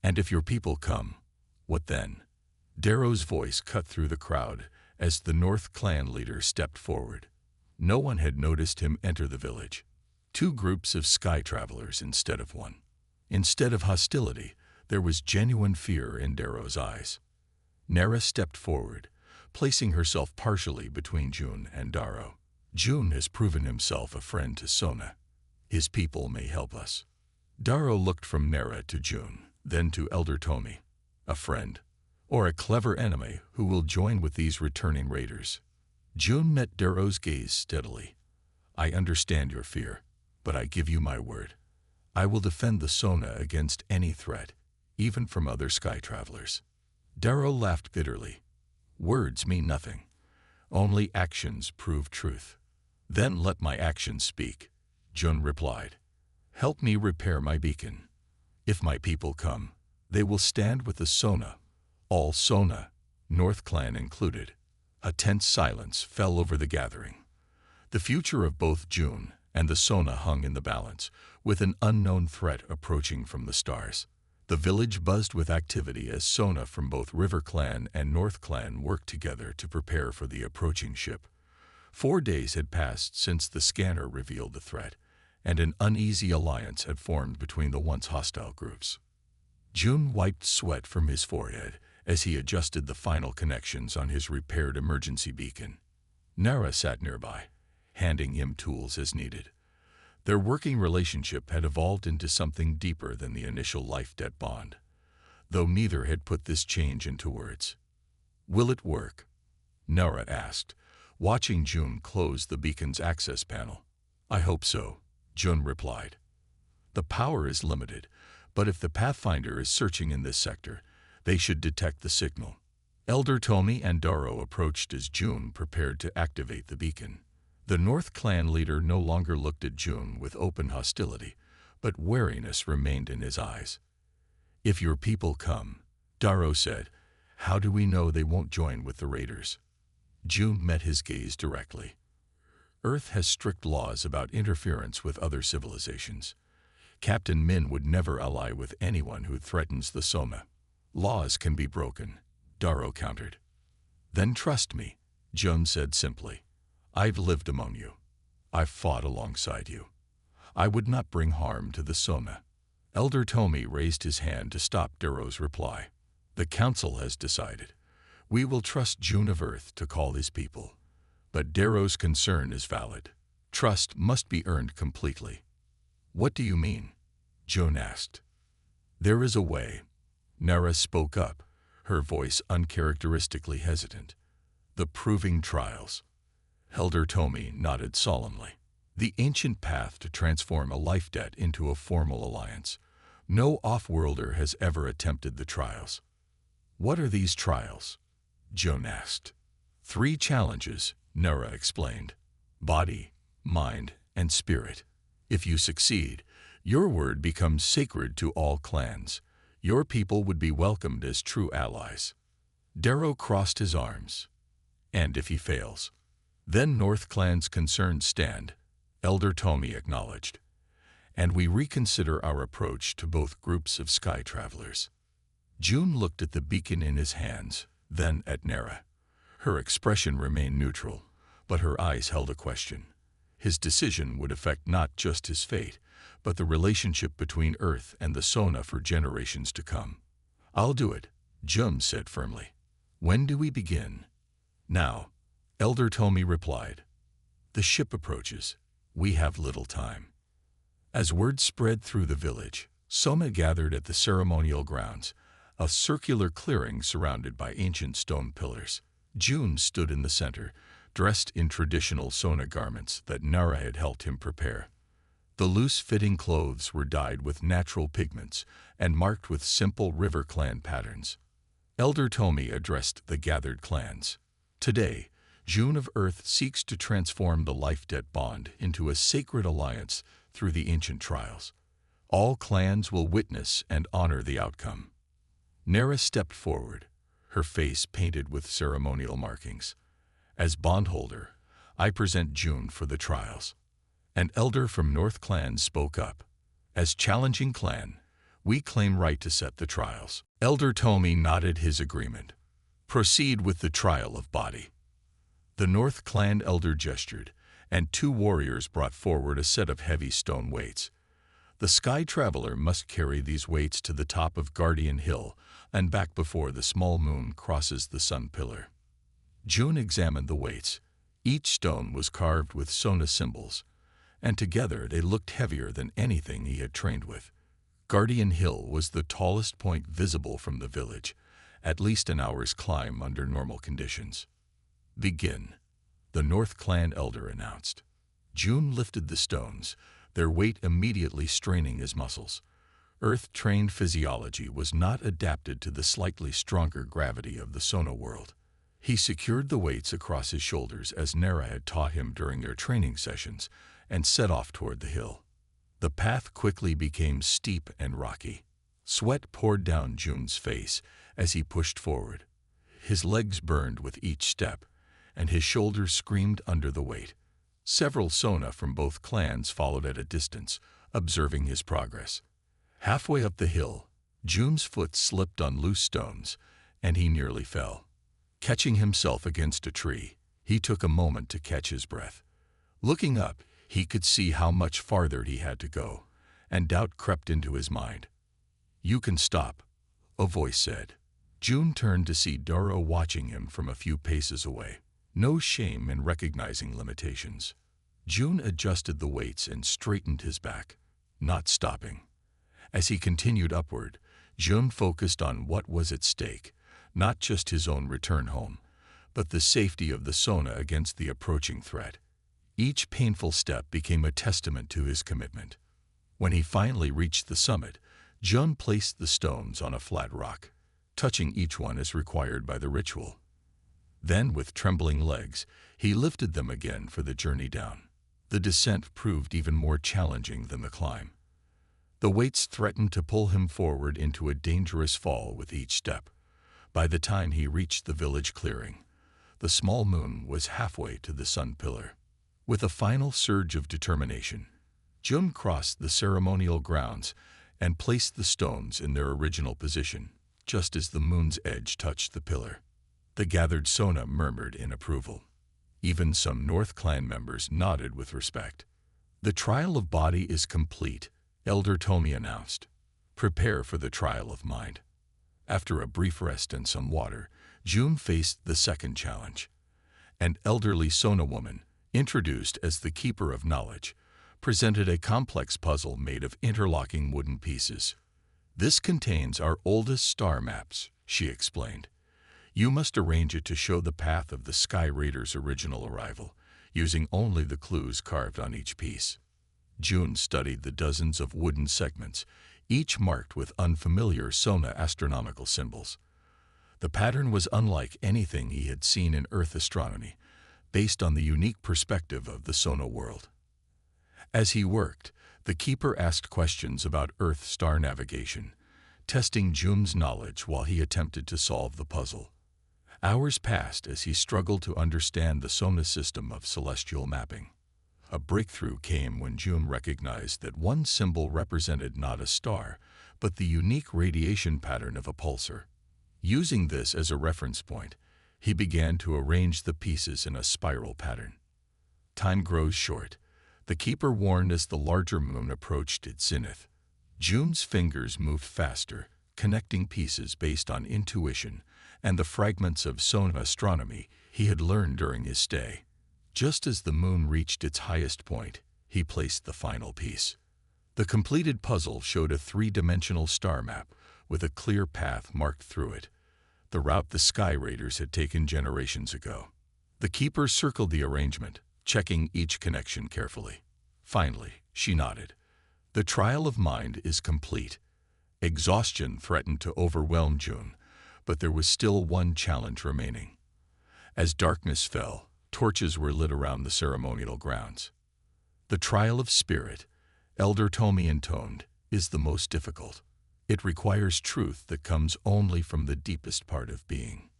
"And if your people come, what then?" Darrow's voice cut through the crowd as the North Clan leader stepped forward. No one had noticed him enter the village. 2 groups of sky travelers instead of 1. Instead of hostility, there was genuine fear in Darrow's eyes. Nera stepped forward, placing herself partially between June and Darrow. "June has proven himself a friend to Sona. His people may help us." Darrow looked from Nera to June, then to Elder Tomi. "A friend, or a clever enemy who will join with these returning raiders?" June met Darrow's gaze steadily. "I understand your fear, but I give you my word. I will defend the Sona against any threat, even from other sky travelers." Darrow laughed bitterly. "Words mean nothing. Only actions prove truth." "Then let my actions speak," Jun replied. "Help me repair my beacon. If my people come, they will stand with the Sona, all Sona, North Clan included." A tense silence fell over the gathering. The future of both June and the Sona hung in the balance, with an unknown threat approaching from the stars. The village buzzed with activity as Sona from both River Clan and North Clan worked together to prepare for the approaching ship. 4 days had passed since the scanner revealed the threat, and an uneasy alliance had formed between the once hostile groups. June wiped sweat from his forehead as he adjusted the final connections on his repaired emergency beacon. Nera sat nearby, handing him tools as needed. Their working relationship had evolved into something deeper than the initial life-debt bond, though neither had put this change into words. "Will it work?" Nera asked, watching June close the beacon's access panel. "I hope so," June replied. "The power is limited, but if the Pathfinder is searching in this sector, they should detect the signal." Elder Tomi and Darrow approached as June prepared to activate the beacon. The North Clan leader no longer looked at June with open hostility, but wariness remained in his eyes. "If your people come," Darrow said, "how do we know they won't join with the raiders?" June met his gaze directly. "Earth has strict laws about interference with other civilizations. Captain Min would never ally with anyone who threatens the Soma." "Laws can be broken," Darrow countered. "Then trust me," June said simply. "I've lived among you. I've fought alongside you. I would not bring harm to the Soma." Elder Tomi raised his hand to stop Darrow's reply. "The council has decided. We will trust June of Earth to call his people. But Darrow's concern is valid. Trust must be earned completely." "What do you mean?" Joan asked. "There is a way." Nera spoke up, her voice uncharacteristically hesitant. "The proving trials." Elder Tomi nodded solemnly. "The ancient path to transform a life debt into a formal alliance. No off-worlder has ever attempted the trials." "What are these trials?" Joan asked. "3 challenges," Nera explained. "Body, mind, and spirit. If you succeed, your word becomes sacred to all clans. Your people would be welcomed as true allies." Darrow crossed his arms. "And if he fails?" "Then North Clan's concerns stand," Elder Tomi acknowledged. "And we reconsider our approach to both groups of sky travelers." June looked at the beacon in his hands, then at Nera. Her expression remained neutral, but her eyes held a question. His decision would affect not just his fate, but the relationship between Earth and the Sona for generations to come. "I'll do it," Jum said firmly. "When do we begin?" "Now," Elder Tomi replied. "The ship approaches. We have little time." As word spread through the village, Sona gathered at the ceremonial grounds, a circular clearing surrounded by ancient stone pillars. June stood in the center, dressed in traditional Sona garments that Nara had helped him prepare. The loose-fitting clothes were dyed with natural pigments and marked with simple River Clan patterns. Elder Tomi addressed the gathered clans. "Today, June of Earth seeks to transform the life debt bond into a sacred alliance through the ancient trials. All clans will witness and honor the outcome." Nera stepped forward, her face painted with ceremonial markings. "As bondholder, I present June for the trials." An elder from North Clan spoke up. "As challenging clan, we claim right to set the trials." Elder Tomi nodded his agreement. "Proceed with the trial of body." The North Clan elder gestured, and 2 warriors brought forward a set of heavy stone weights. The sky traveler must carry these weights to the top of Guardian Hill and back before the small moon crosses the sun pillar. June examined the weights. Each stone was carved with Sona symbols, and together they looked heavier than anything he had trained with. Guardian Hill was the tallest point visible from the village, at least an hour's climb under normal conditions. "Begin," the North Clan elder announced. June lifted the stones, their weight immediately straining his muscles. Earth-trained physiology was not adapted to the slightly stronger gravity of the Sona world. He secured the weights across his shoulders as Nera had taught him during their training sessions and set off toward the hill. The path quickly became steep and rocky. Sweat poured down June's face as he pushed forward. His legs burned with each step, and his shoulders screamed under the weight. Several Sona from both clans followed at a distance, observing his progress. Halfway up the hill, June's foot slipped on loose stones, and he nearly fell. Catching himself against a tree, he took a moment to catch his breath. Looking up, he could see how much farther he had to go, and doubt crept into his mind. "You can stop," a voice said. June turned to see Darrow watching him from a few paces away. No shame in recognizing limitations. June adjusted the weights and straightened his back, not stopping. As he continued upward, June focused on what was at stake, not just his own return home, but the safety of the Sona against the approaching threat. Each painful step became a testament to his commitment. When he finally reached the summit, June placed the stones on a flat rock, touching each one as required by the ritual. Then, with trembling legs, he lifted them again for the journey down. The descent proved even more challenging than the climb. The weights threatened to pull him forward into a dangerous fall with each step. By the time he reached the village clearing, the small moon was halfway to the sun pillar. With a final surge of determination, Jun crossed the ceremonial grounds and placed the stones in their original position, just as the moon's edge touched the pillar. The gathered Sona murmured in approval. Even some North Clan members nodded with respect. "The trial of body is complete," Elder Tomi announced. "Prepare for the trial of mind." After a brief rest and some water, June faced the second challenge. An elderly Sona woman, introduced as the Keeper of Knowledge, presented a complex puzzle made of interlocking wooden pieces. "This contains our oldest star maps," she explained. "You must arrange it to show the path of the Sky Raiders' original arrival, using only the clues carved on each piece." June studied the dozens of wooden segments, each marked with unfamiliar Sona astronomical symbols. The pattern was unlike anything he had seen in Earth astronomy, based on the unique perspective of the Sona world. As he worked, the keeper asked questions about Earth star navigation, testing June's knowledge while he attempted to solve the puzzle. Hours passed as he struggled to understand the Sona system of celestial mapping. A breakthrough came when June recognized that one symbol represented not a star, but the unique radiation pattern of a pulsar. Using this as a reference point, he began to arrange the pieces in a spiral pattern. Time grows short. The keeper warned as the larger moon approached its zenith. June's fingers moved faster, connecting pieces based on intuition and the fragments of Sona astronomy he had learned during his stay. Just as the moon reached its highest point, he placed the final piece. The completed puzzle showed a three-dimensional star map with a clear path marked through it, the route the Sky Raiders had taken generations ago. The keeper circled the arrangement, checking each connection carefully. Finally, she nodded. The trial of mind is complete. Exhaustion threatened to overwhelm June, but there was still one challenge remaining. As darkness fell, torches were lit around the ceremonial grounds. "The trial of spirit," Elder Tomi intoned, "is the most difficult. It requires truth that comes only from the deepest part of being."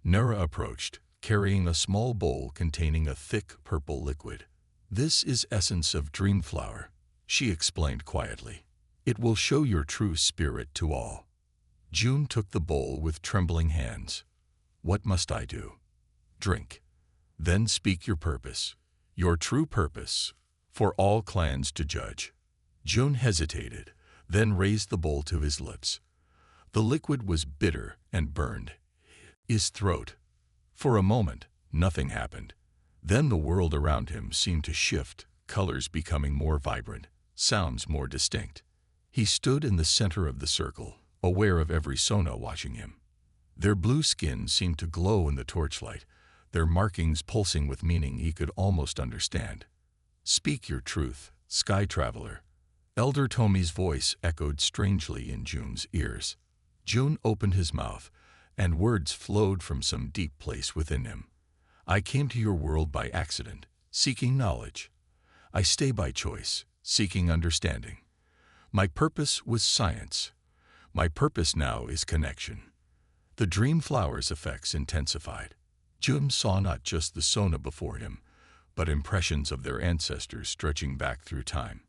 Nera approached, carrying a small bowl containing a thick purple liquid. "This is essence of dreamflower," she explained quietly. "It will show your true spirit to all." June took the bowl with trembling hands. "What must I do?" "Drink. Then speak your purpose, your true purpose, for all clans to judge." June hesitated, then raised the bowl to his lips. The liquid was bitter and burned his throat. For a moment, nothing happened. Then the world around him seemed to shift, colors becoming more vibrant, sounds more distinct. He stood in the center of the circle, aware of every Sona watching him. Their blue skin seemed to glow in the torchlight, their markings pulsing with meaning he could almost understand. "Speak your truth, Sky Traveler." Elder Tomi's voice echoed strangely in June's ears. June opened his mouth, and words flowed from some deep place within him. "I came to your world by accident, seeking knowledge. I stay by choice, seeking understanding. My purpose was science. My purpose now is connection." The dream flower's effects intensified. June saw not just the Sona before him, but impressions of their ancestors stretching back through time.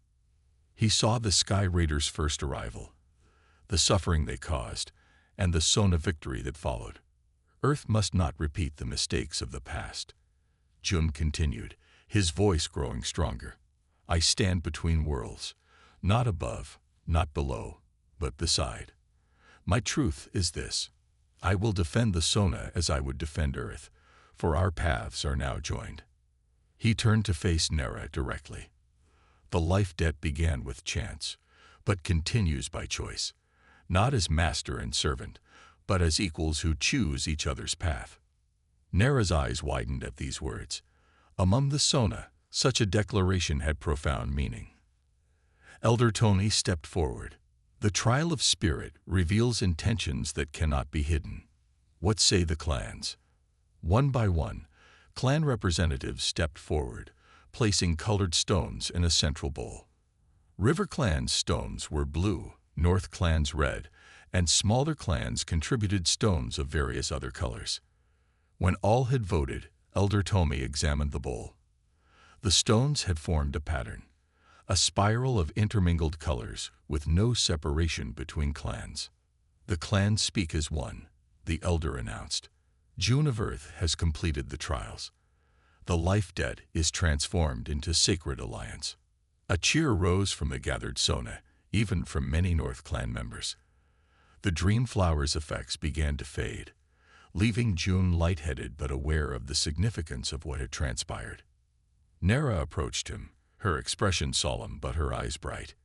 He saw the Sky Raiders' first arrival, the suffering they caused, and the Sona victory that followed. Earth must not repeat the mistakes of the past. June continued, his voice growing stronger. "I stand between worlds, not above, not below, but beside. My truth is this. I will defend the Sona as I would defend Earth, for our paths are now joined." He turned to face Nera directly. "The life debt began with chance, but continues by choice, not as master and servant, but as equals who choose each other's path." Nera's eyes widened at these words. Among the Sona, such a declaration had profound meaning. Elder Tony stepped forward. "The trial of spirit reveals intentions that cannot be hidden. What say the clans?" One by one, clan representatives stepped forward, placing colored stones in a central bowl. River Clan's stones were blue, North Clan's red, and smaller clans contributed stones of various other colors. When all had voted, Elder Tomi examined the bowl. The stones had formed a pattern, a spiral of intermingled colors with no separation between clans. "The clans speak as one," the elder announced. "June of Earth has completed the trials. The life debt is transformed into sacred alliance." A cheer rose from the gathered Sona, even from many North Clan members. The dream flower's effects began to fade, leaving June lightheaded but aware of the significance of what had transpired. Nera approached him, her expression solemn but her eyes bright.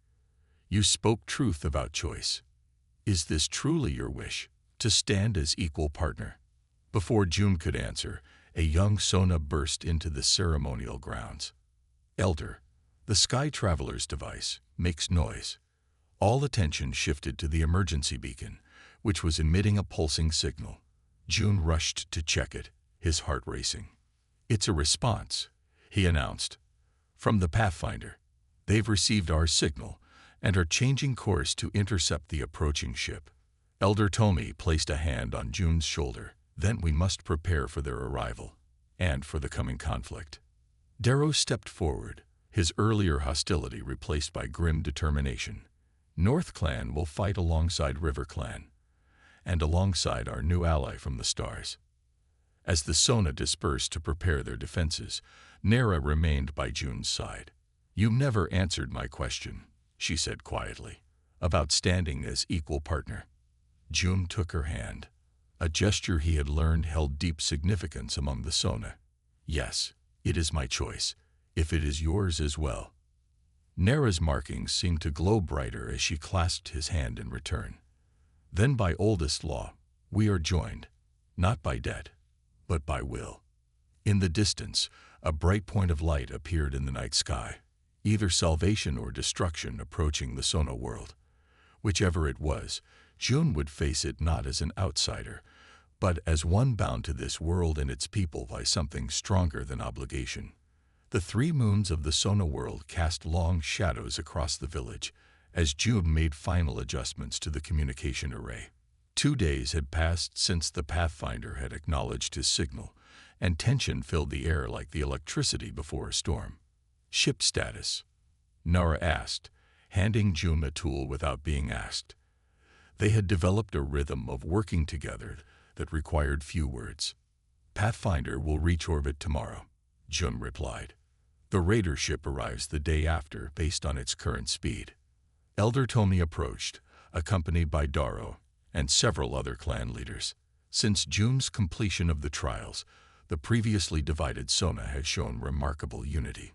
"You spoke truth about choice. Is this truly your wish, to stand as equal partner?" Before June could answer, a young Sona burst into the ceremonial grounds. "Elder, the Sky Traveler's device makes noise." All attention shifted to the emergency beacon, which was emitting a pulsing signal. June rushed to check it, his heart racing. "It's a response," he announced. "From the Pathfinder. They've received our signal and are changing course to intercept the approaching ship." Elder Tomi placed a hand on June's shoulder. "Then we must prepare for their arrival, and for the coming conflict." Darrow stepped forward, his earlier hostility replaced by grim determination. "North Clan will fight alongside River Clan, and alongside our new ally from the stars." As the Sona dispersed to prepare their defenses, Nera remained by June's side. "You never answered my question," she said quietly, "about standing as equal partner." June took her hand. A gesture he had learned held deep significance among the Sona. "Yes, it is my choice, if it is yours as well." Nera's markings seemed to glow brighter as she clasped his hand in return. "Then by oldest law, we are joined, not by debt, but by will." In the distance, a bright point of light appeared in the night sky, either salvation or destruction approaching the Sona world. Whichever it was, June would face it not as an outsider, but as one bound to this world and its people by something stronger than obligation. The 3 moons of the Sona world cast long shadows across the village as June made final adjustments to the communication array. 2 days had passed since the Pathfinder had acknowledged his signal, and tension filled the air like the electricity before a storm. "Ship status?" Nara asked, handing June a tool without being asked. They had developed a rhythm of working together that required few words. "Pathfinder will reach orbit tomorrow," June replied. "The Raider ship arrives the day after based on its current speed." Elder Tomi approached, accompanied by Darrow and several other clan leaders. Since June's completion of the trials, the previously divided Sona has shown remarkable unity.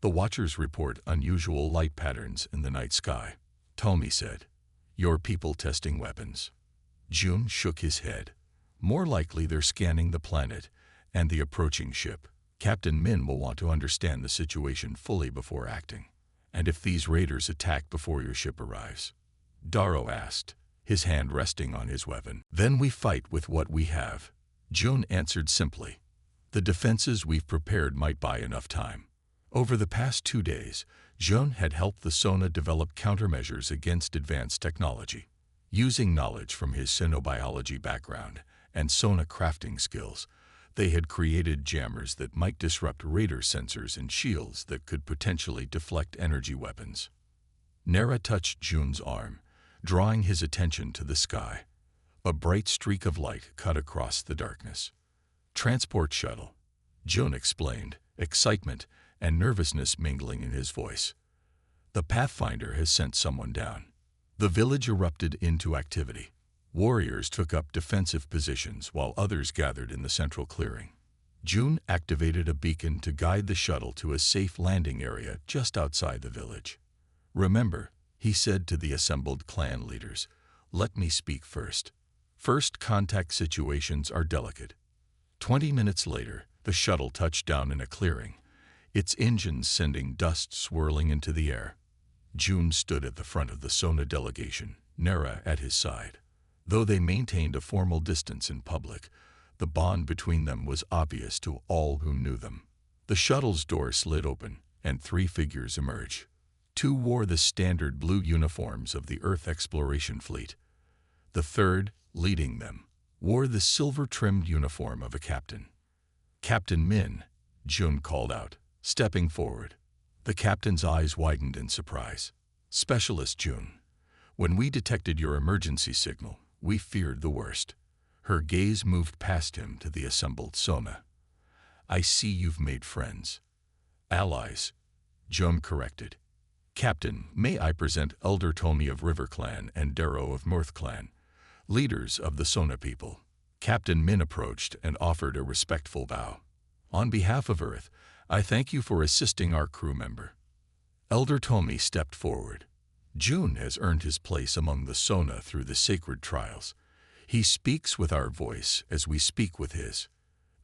"The Watchers report unusual light patterns in the night sky," Tomi said. "Your people testing weapons?" June shook his head. "More likely they're scanning the planet and the approaching ship. Captain Min will want to understand the situation fully before acting." "And if these raiders attack before your ship arrives?" Darrow asked, his hand resting on his weapon. "Then we fight with what we have," June answered simply. "The defenses we've prepared might buy enough time." Over the past 2 days, June had helped the Sona develop countermeasures against advanced technology. Using knowledge from his xenobiology background and Sona crafting skills, they had created jammers that might disrupt radar sensors and shields that could potentially deflect energy weapons. Nera touched June's arm, drawing his attention to the sky. A bright streak of light cut across the darkness. "Transport shuttle," June explained, excitement and nervousness mingling in his voice. "The Pathfinder has sent someone down." The village erupted into activity. Warriors took up defensive positions while others gathered in the central clearing. June activated a beacon to guide the shuttle to a safe landing area just outside the village. "Remember," he said to the assembled clan leaders, "let me speak first. First contact situations are delicate." 20 minutes later, the shuttle touched down in a clearing, its engines sending dust swirling into the air. June stood at the front of the Sona delegation, Nera at his side. Though they maintained a formal distance in public, the bond between them was obvious to all who knew them. The shuttle's door slid open, and 3 figures emerged. 2 wore the standard blue uniforms of the Earth exploration fleet. The third, leading them, wore the silver-trimmed uniform of a captain. "Captain Min," June called out, stepping forward. The captain's eyes widened in surprise. "Specialist June, when we detected your emergency signal, we feared the worst." Her gaze moved past him to the assembled Sona. "I see you've made friends." "Allies," June corrected. "Captain, may I present Elder Tomi of River Clan and Darrow of North Clan, leaders of the Sona people." Captain Min approached and offered a respectful bow. "On behalf of Earth, I thank you for assisting our crew member." Elder Tomi stepped forward. June has earned his place among the Sona through the sacred trials. He speaks with our voice as we speak with his.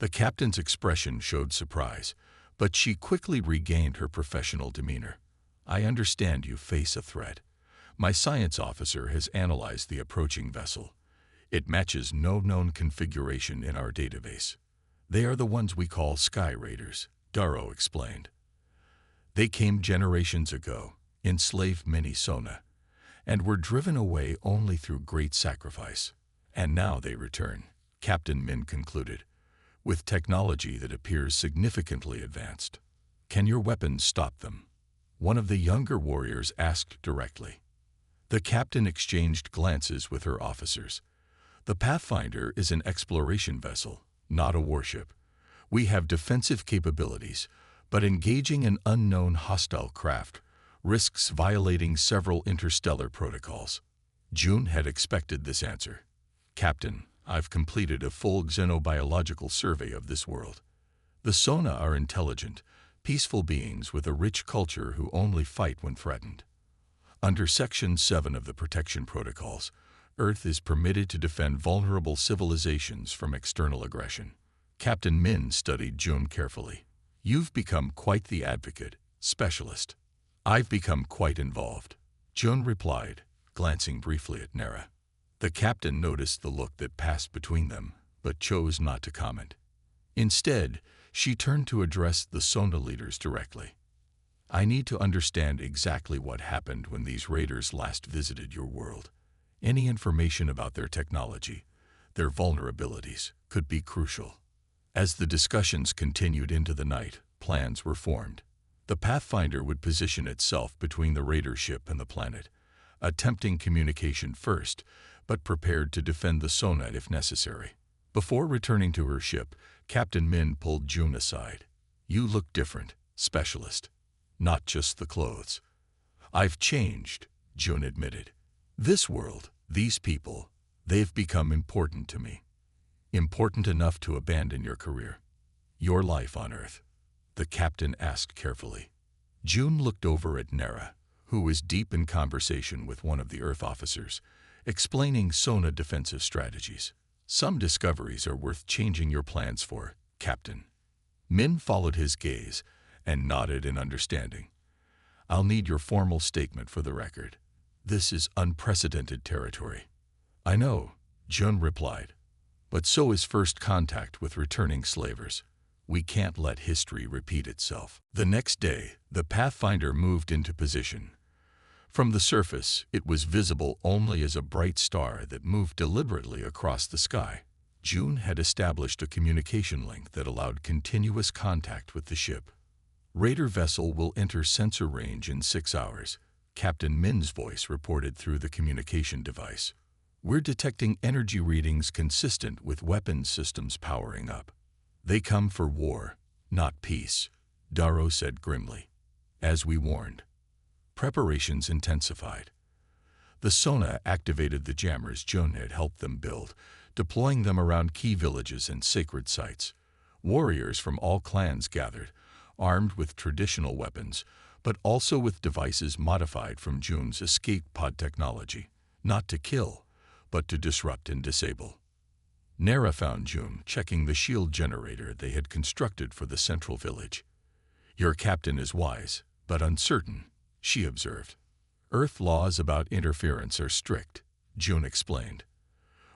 The captain's expression showed surprise, but she quickly regained her professional demeanor. I understand you face a threat. My science officer has analyzed the approaching vessel. It matches no known configuration in our database. They are the ones we call Sky Raiders, Darrow explained. They came generations ago, enslaved many Sona, and were driven away only through great sacrifice. And now they return, Captain Min concluded, with technology that appears significantly advanced. Can your weapons stop them? One of the younger warriors asked directly. The captain exchanged glances with her officers. The Pathfinder is an exploration vessel, not a warship. We have defensive capabilities, but engaging an unknown hostile craft risks violating several interstellar protocols. June had expected this answer. Captain, I've completed a full xenobiological survey of this world. The Sona are intelligent, peaceful beings with a rich culture who only fight when threatened. Under Section 7 of the Protection Protocols, Earth is permitted to defend vulnerable civilizations from external aggression. Captain Min studied June carefully. You've become quite the advocate, specialist. I've become quite involved, June replied, glancing briefly at Nera. The captain noticed the look that passed between them, but chose not to comment. Instead, she turned to address the Sona leaders directly. I need to understand exactly what happened when these raiders last visited your world. Any information about their technology, their vulnerabilities, could be crucial. As the discussions continued into the night, plans were formed. The Pathfinder would position itself between the raider ship and the planet, attempting communication first, but prepared to defend the Sona if necessary. Before returning to her ship, Captain Min pulled June aside. You look different, specialist. Not just the clothes. I've changed, June admitted. This world, these people, they've become important to me. Important enough to abandon your career. Your life on Earth. The captain asked carefully. June looked over at Nera, who was deep in conversation with one of the Earth officers, explaining Sona defensive strategies. Some discoveries are worth changing your plans for, Captain. Min followed his gaze and nodded in understanding. I'll need your formal statement for the record. This is unprecedented territory. I know, June replied, but so is first contact with returning slavers. We can't let history repeat itself. The next day, the Pathfinder moved into position. From the surface, it was visible only as a bright star that moved deliberately across the sky. June had established a communication link that allowed continuous contact with the ship. Raider vessel will enter sensor range in 6 hours, Captain Min's voice reported through the communication device. We're detecting energy readings consistent with weapons systems powering up. They come for war, not peace, Darrow said grimly. As we warned. Preparations intensified. The Sona activated the jammers June had helped them build, deploying them around key villages and sacred sites. Warriors from all clans gathered, armed with traditional weapons, but also with devices modified from June's escape pod technology, not to kill, but to disrupt and disable. Nera found June checking the shield generator they had constructed for the central village. Your captain is wise, but uncertain, she observed. Earth laws about interference are strict, June explained.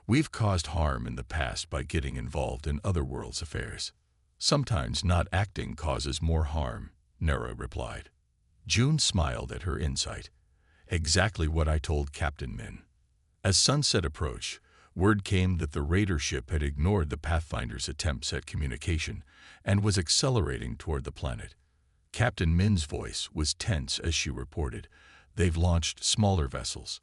We've caused harm in the past by getting involved in other worlds' affairs. Sometimes not acting causes more harm, Nera replied. June smiled at her insight. Exactly what I told Captain Min. As sunset approached, word came that the raider ship had ignored the Pathfinder's attempts at communication and was accelerating toward the planet. Captain Min's voice was tense as she reported. They've launched smaller vessels.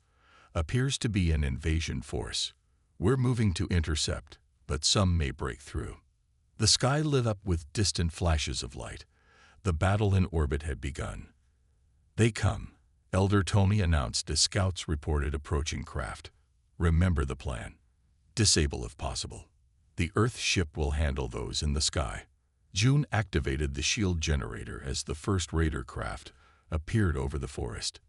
Appears to be an invasion force. We're moving to intercept, but some may break through. The sky lit up with distant flashes of light. The battle in orbit had begun. They come, Elder Tomi announced as scouts reported approaching craft. Remember the plan. Disable if possible. The Earth ship will handle those in the sky. June activated the shield generator as the first raider craft, appeared over the forest.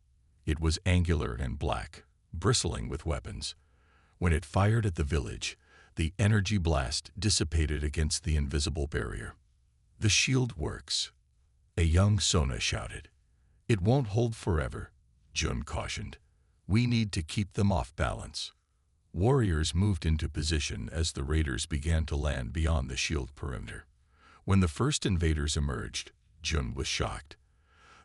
It was angular and black, bristling with weapons. When it fired at the village, the energy blast dissipated against the invisible barrier. "The shield works," a young Sona shouted. "It won't hold forever," Jun cautioned. "We need to keep them off balance." Warriors moved into position as the raiders began to land beyond the shield perimeter. When the first invaders emerged, Jun was shocked.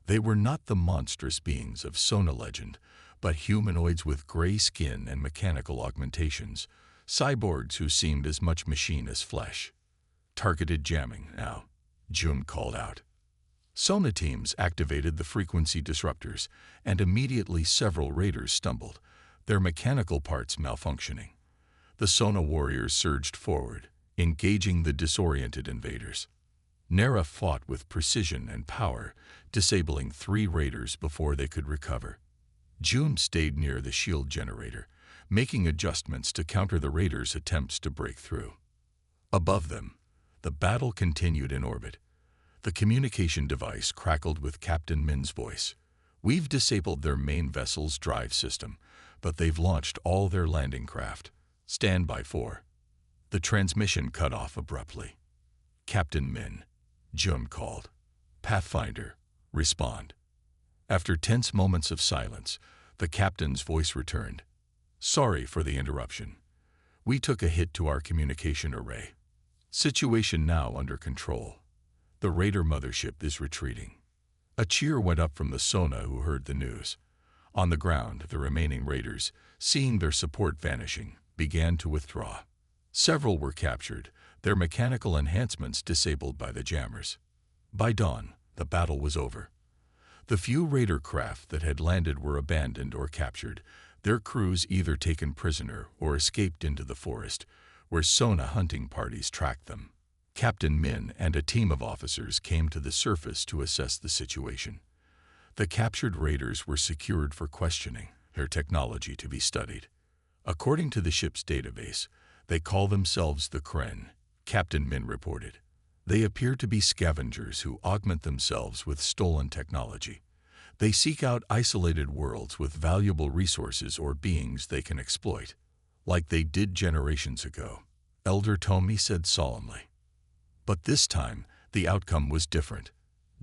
They were not the monstrous beings of Sona legend, but humanoids with gray skin and mechanical augmentations, cyborgs who seemed as much machine as flesh. "Targeted jamming now," Jun called out. Sona teams activated the frequency disruptors, and immediately several raiders stumbled, their mechanical parts malfunctioning. The Sona warriors surged forward, engaging the disoriented invaders. Nera fought with precision and power, disabling 3 raiders before they could recover. Jun stayed near the shield generator, making adjustments to counter the raiders' attempts to break through. Above them, the battle continued in orbit. The communication device crackled with Captain Min's voice. "We've disabled their main vessel's drive system, but they've launched all their landing craft. Stand by for." The transmission cut off abruptly. "Captain Min," Jun called. "Pathfinder, respond." After tense moments of silence, the captain's voice returned. "Sorry for the interruption. We took a hit to our communication array. Situation now under control. The raider mothership is retreating." A cheer went up from the Sona who heard the news. On the ground, the remaining raiders, seeing their support vanishing, began to withdraw. Several were captured, their mechanical enhancements disabled by the jammers. By dawn, the battle was over. The few raider craft that had landed were abandoned or captured, their crews either taken prisoner or escaped into the forest, where Sona hunting parties tracked them. Captain Min and a team of officers came to the surface to assess the situation. The captured raiders were secured for questioning, their technology to be studied. According to the ship's database, they call themselves the Kren, Captain Min reported. They appear to be scavengers who augment themselves with stolen technology. They seek out isolated worlds with valuable resources or beings they can exploit, like they did generations ago, Elder Tomi said solemnly. But this time, the outcome was different,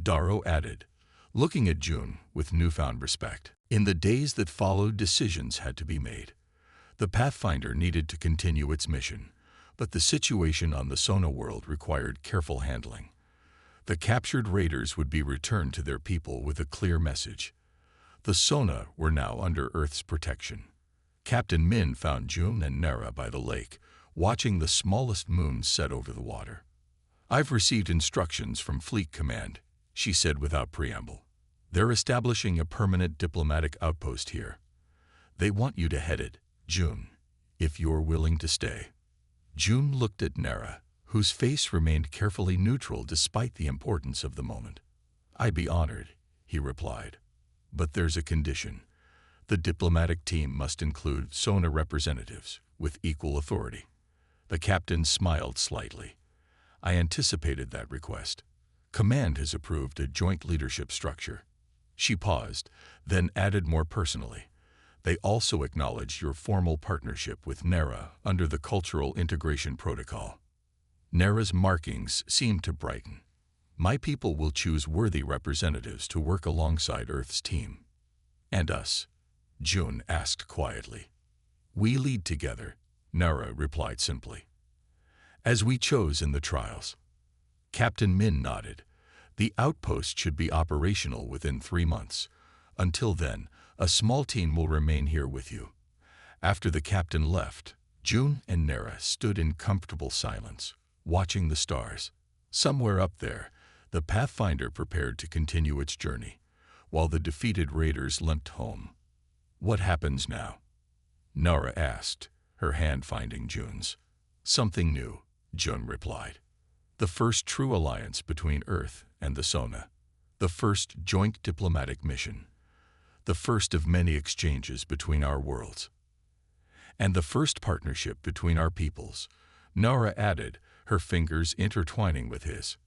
Darrow added, looking at Jun with newfound respect. In the days that followed, decisions had to be made. The Pathfinder needed to continue its mission, but the situation on the Sona world required careful handling. The captured raiders would be returned to their people with a clear message. The Sona were now under Earth's protection. Captain Min found Jun and Nera by the lake, watching the smallest moon set over the water. "I've received instructions from Fleet Command," she said without preamble. "They're establishing a permanent diplomatic outpost here. They want you to head it, Jun, if you're willing to stay." Jun looked at Nera, whose face remained carefully neutral despite the importance of the moment. "I'd be honored," he replied. "But there's a condition. The diplomatic team must include Sona representatives with equal authority." The captain smiled slightly. "I anticipated that request. Command has approved a joint leadership structure." She paused, then added more personally. "They also acknowledge your formal partnership with Nera under the Cultural Integration Protocol." Nera's markings seemed to brighten. "My people will choose worthy representatives to work alongside Earth's team." "And us?" Jun asked quietly. "We lead together," Nera replied simply. "As we chose in the trials." Captain Min nodded. "The outpost should be operational within 3 months. Until then, a small team will remain here with you." After the captain left, Jun and Nera stood in comfortable silence, watching the stars. Somewhere up there, the Pathfinder prepared to continue its journey, while the defeated raiders limped home. "What happens now?" Nera asked, her hand finding Jun's. "Something new," Jun replied. "The first true alliance between Earth and the Sona. The first joint diplomatic mission. The first of many exchanges between our worlds. And the first partnership between our peoples," Nera added, her fingers intertwining with his.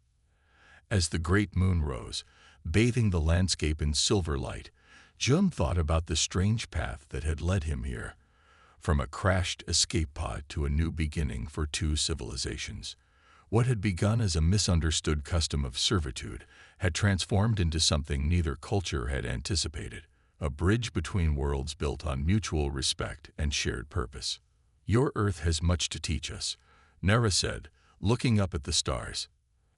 As the great moon rose, bathing the landscape in silver light. Jun thought about the strange path that had led him here, from a crashed escape pod to a new beginning for two civilizations. What had begun as a misunderstood custom of servitude had transformed into something neither culture had anticipated, a bridge between worlds built on mutual respect and shared purpose. "Your Earth has much to teach us," Nera said, looking up at the stars.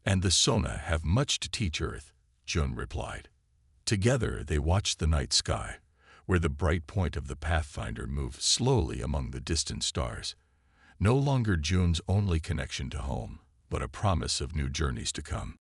"And the Sona have much to teach Earth," Jun replied. Together they watched the night sky, where the bright point of the Pathfinder moved slowly among the distant stars. No longer Jun's only connection to home, but a promise of new journeys to come.